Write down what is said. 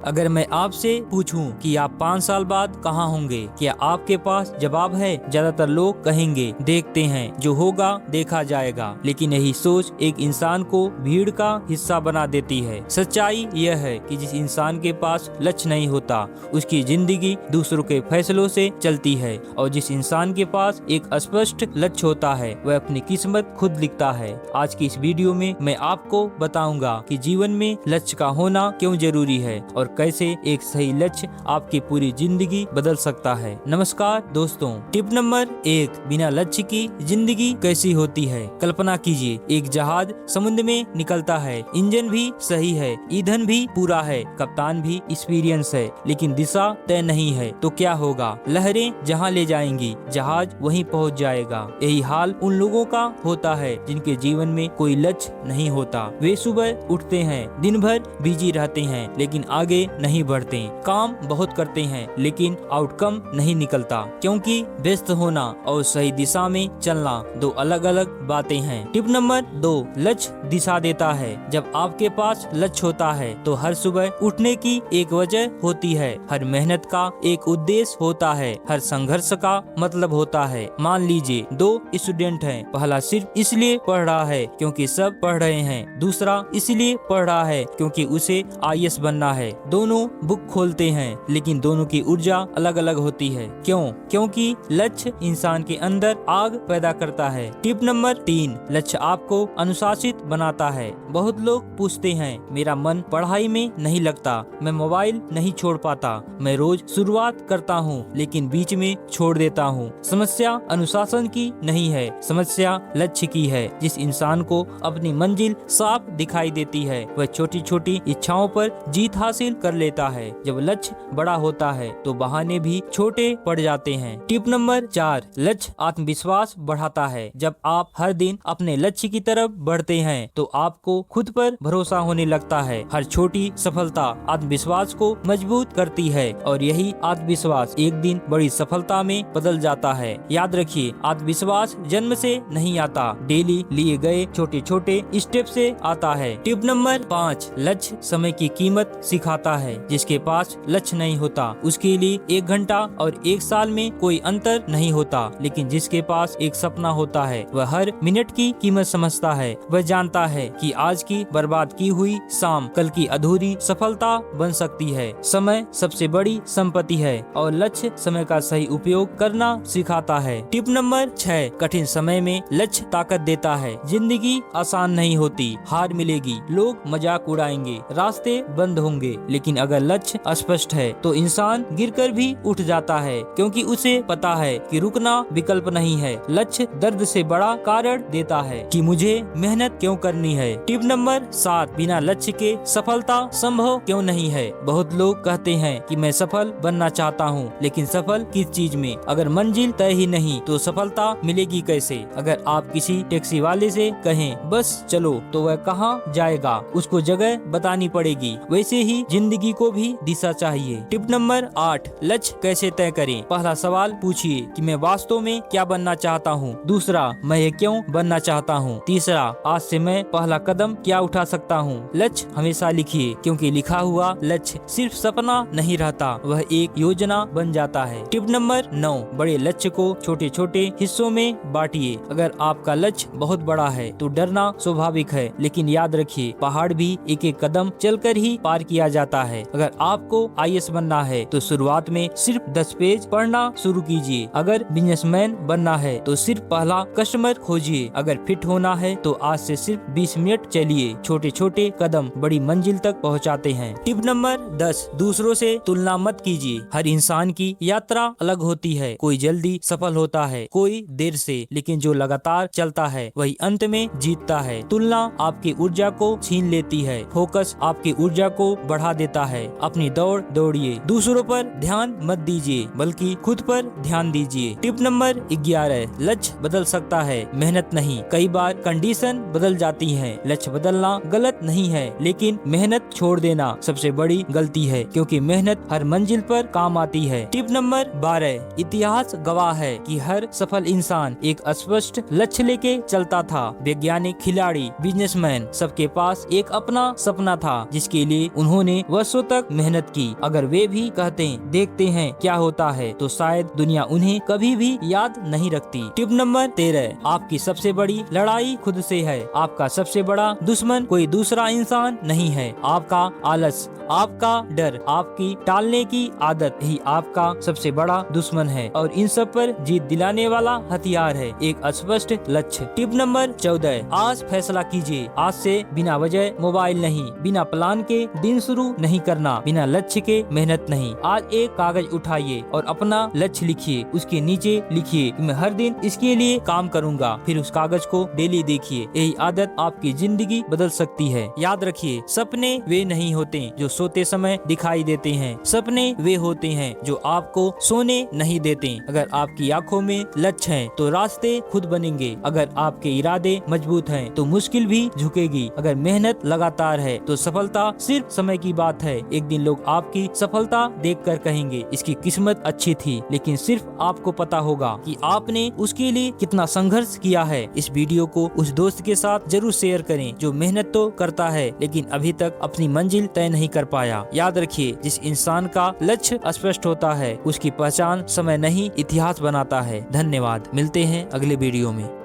अगर मैं आपसे पूछूं कि आप 5 साल बाद कहाँ होंगे, क्या आपके पास जवाब है? ज्यादातर लोग कहेंगे देखते हैं, जो होगा देखा जाएगा। लेकिन यही सोच एक इंसान को भीड़ का हिस्सा बना देती है। सच्चाई यह है कि जिस इंसान के पास लक्ष्य नहीं होता, उसकी जिंदगी दूसरों के फैसलों से चलती है, और जिस इंसान के पास एक स्पष्ट लक्ष्य होता है, वह अपनी किस्मत खुद लिखता है। आज की इस वीडियो में मैं आपको बताऊंगा कि जीवन में लक्ष्य का होना क्यों जरूरी है और कैसे एक सही लक्ष्य आपकी पूरी जिंदगी बदल सकता है। नमस्कार दोस्तों, टिप नंबर 1, बिना लक्ष्य की जिंदगी कैसी होती है। कल्पना कीजिए, एक जहाज समुद्र में निकलता है, इंजन भी सही है, ईंधन भी पूरा है, कप्तान भी एक्सपीरियंस है, लेकिन दिशा तय नहीं है तो क्या होगा? लहरें जहां ले जाएंगी, जहाज वहीं पहुंच जाएगा। यही हाल उन लोगों का होता है जिनके जीवन में कोई लक्ष्य नहीं होता। वे सुबह उठते हैं, दिन भर बिजी रहते हैं, लेकिन आगे नहीं बढ़ते। काम बहुत करते हैं, लेकिन आउटकम नहीं निकलता, क्योंकि व्यस्त होना और सही दिशा में चलना दो अलग अलग बातें हैं। टिप नंबर 2, लक्ष्य दिशा देता है। जब आपके पास लक्ष्य होता है तो हर सुबह उठने की एक वजह होती है, हर मेहनत का एक उद्देश्य होता है, हर संघर्ष का मतलब होता है। मान लीजिए 2 स्टूडेंट हैं, पहला सिर्फ इसलिए पढ़ रहा है क्योंकि सब पढ़ रहे हैं, दूसरा इसलिए पढ़ रहा है क्योंकि उसे आईएएस बनना है। दोनों बुक खोलते हैं, लेकिन दोनों की ऊर्जा अलग अलग होती है। क्यों? क्योंकि लक्ष्य इंसान के अंदर आग पैदा करता है। टिप नंबर 3, लक्ष्य आपको अनुशासित बनाता है। बहुत लोग पूछते हैं, मेरा मन पढ़ाई में नहीं लगता, मैं मोबाइल नहीं छोड़ पाता, मैं रोज शुरुआत करता हूँ लेकिन बीच में छोड़ देता हूँ। समस्या अनुशासन की नहीं है, समस्या लक्ष्य की है। जिस इंसान को अपनी मंजिल साफ दिखाई देती है, वह छोटी छोटी इच्छाओं पर जीत हासिल कर लेता है। जब लक्ष्य बड़ा होता है तो बहाने भी छोटे पड़ जाते हैं। टिप नंबर 4, लक्ष्य आत्मविश्वास बढ़ाता है। जब आप हर दिन अपने लक्ष्य की तरफ बढ़ते हैं तो आपको खुद पर भरोसा होने लगता है। हर छोटी सफलता आत्मविश्वास को मजबूत करती है, और यही आत्मविश्वास एक दिन बड़ी सफलता में बदल जाता है। याद रखिए, आत्मविश्वास जन्म से नहीं आता, डेली लिए गए छोटे छोटे स्टेप से आता है। टिप नंबर 5, लक्ष्य समय की कीमत सिखाता है। जिसके पास लक्ष्य नहीं होता, उसके लिए 1 घंटा और 1 साल में कोई अंतर नहीं होता, लेकिन जिसके पास एक सपना होता है, वह हर मिनट की कीमत समझता है। वह जानता है कि आज की बर्बाद की हुई शाम कल की अधूरी सफलता बन सकती है। समय सबसे बड़ी संपत्ति है और लक्ष्य समय का सही उपयोग करना सिखाता है। टिप नंबर 6, कठिन समय में लक्ष्य ताकत देता है। जिंदगी आसान नहीं होती, हार मिलेगी, लोग मजाक उड़ाएंगे, रास्ते बंद होंगे, लेकिन अगर लक्ष्य स्पष्ट है तो इंसान गिरकर भी उठ जाता है, क्योंकि उसे पता है कि रुकना विकल्प नहीं है। लक्ष्य दर्द से बड़ा कारण देता है कि मुझे मेहनत क्यों करनी है। टिप नंबर 7, बिना लक्ष्य के सफलता संभव क्यों नहीं है। बहुत लोग कहते हैं कि मैं सफल बनना चाहता हूँ, लेकिन सफल किस चीज में? अगर मंजिल तय ही नहीं तो सफलता मिलेगी कैसे? अगर आप किसी टैक्सी वाले से कहें बस चलो, तो वह कहाँ जाएगा? उसको जगह बतानी पड़ेगी। वैसे ही जिंदगी को भी दिशा चाहिए। टिप नंबर 8, लक्ष्य कैसे तय करें। पहला सवाल पूछिए कि मैं वास्तव में क्या बनना चाहता हूँ। दूसरा, मैं ये क्यों बनना चाहता हूँ। तीसरा, आज से मैं पहला कदम क्या उठा सकता हूँ। लक्ष्य हमेशा लिखिए, क्योंकि लिखा हुआ लक्ष्य सिर्फ सपना नहीं रहता, वह एक योजना बन जाता है। टिप नंबर 9, बड़े लक्ष्य को छोटे छोटे हिस्सों में बांटिए। अगर आपका लक्ष्य बहुत बड़ा है तो डरना स्वाभाविक है, लेकिन याद रखिए, पहाड़ भी एक एक कदम चलकर ही पार किया जाता है। अगर आपको आईएएस बनना है तो शुरुआत में सिर्फ 10 पेज पढ़ना शुरू कीजिए। अगर बिजनेसमैन बनना है तो सिर्फ पहला कस्टमर खोजिए। अगर फिट होना है तो आज से सिर्फ 20 मिनट चलिए। छोटे छोटे कदम बड़ी मंजिल तक पहुंचाते हैं। टिप नंबर 10, दूसरों से तुलना मत कीजिए। हर इंसान की यात्रा अलग होती है, कोई जल्दी सफल होता है, कोई देर से, लेकिन जो लगातार चलता है वही अंत में जीतता है। तुलना आपकी ऊर्जा को छीन लेती है, फोकस आपकी ऊर्जा को बढ़ा देता है। अपनी दौड़ दौड़िए, दूसरों पर ध्यान मत दीजिए, बल्कि खुद पर ध्यान दीजिए। टिप नंबर 11, लक्ष्य बदल सकता है, मेहनत नहीं। कई बार कंडीशन बदल जाती है। लक्ष्य बदलना गलत नहीं है, लेकिन मेहनत छोड़ देना सबसे बड़ी गलती है, क्योंकि मेहनत हर मंजिल पर काम आती है। टिप नंबर 12, इतिहास गवाह है कि हर सफल इंसान एक स्पष्ट लक्ष्य लेके चलता था। वैज्ञानिक, खिलाड़ी, बिजनेसमैन, सबके पास एक अपना सपना था जिसके लिए उन्होंने वर्षों तक मेहनत की। अगर वे भी कहते देखते हैं क्या होता है, तो शायद दुनिया उन्हें कभी भी याद नहीं रखती। टिप नंबर 13, आपकी सबसे बड़ी लड़ाई खुद से है। आपका सबसे बड़ा दुश्मन कोई दूसरा इंसान नहीं है। आपका आलस, आपका डर, आपकी टालने की आदत ही आपका सबसे बड़ा दुश्मन है और इन सब पर जीत दिलाने वाला हथियार है एक स्पष्ट लक्ष्य। टिप नंबर 14, आज फैसला कीजिए। आज से बिना वजह मोबाइल नहीं, बिना प्लान के दिन शुरू नहीं करना, बिना लक्ष्य के मेहनत नहीं। आज एक कागज उठाइए और अपना लक्ष्य लिखिए। उसके नीचे लिखिए कि मैं हर दिन इसके लिए काम करूंगा। फिर उस कागज को डेली देखिए। यही आदत आपकी जिंदगी बदल सकती है। याद रखिए, सपने वे नहीं होते जो सोते समय दिखाई देते हैं। सपने वे होते हैं जो आपको सोने नहीं देते। अगर आपकी आंखों में लक्ष्य है तो रास्ते खुद बनेंगे। अगर आपके इरादे मजबूत हैं तो मुश्किल भी झुकेगी। अगर मेहनत लगातार है तो सफलता सिर्फ समय की बात है। एक दिन लोग आपकी सफलता देखकर कहेंगे इसकी किस्मत अच्छी थी, लेकिन सिर्फ आपको पता होगा कि आपने उसके लिए कितना संघर्ष किया है। इस वीडियो को उस दोस्त के साथ जरूर शेयर करें जो मेहनत तो करता है लेकिन अभी तक अपनी मंजिल तय नहीं कर पाया। याद रखिए, जिस इंसान का लक्ष्य स्पष्ट होता है उसकी पहचान समय नहीं इतिहास बनाता है। धन्यवाद, मिलते हैं अगले वीडियो में।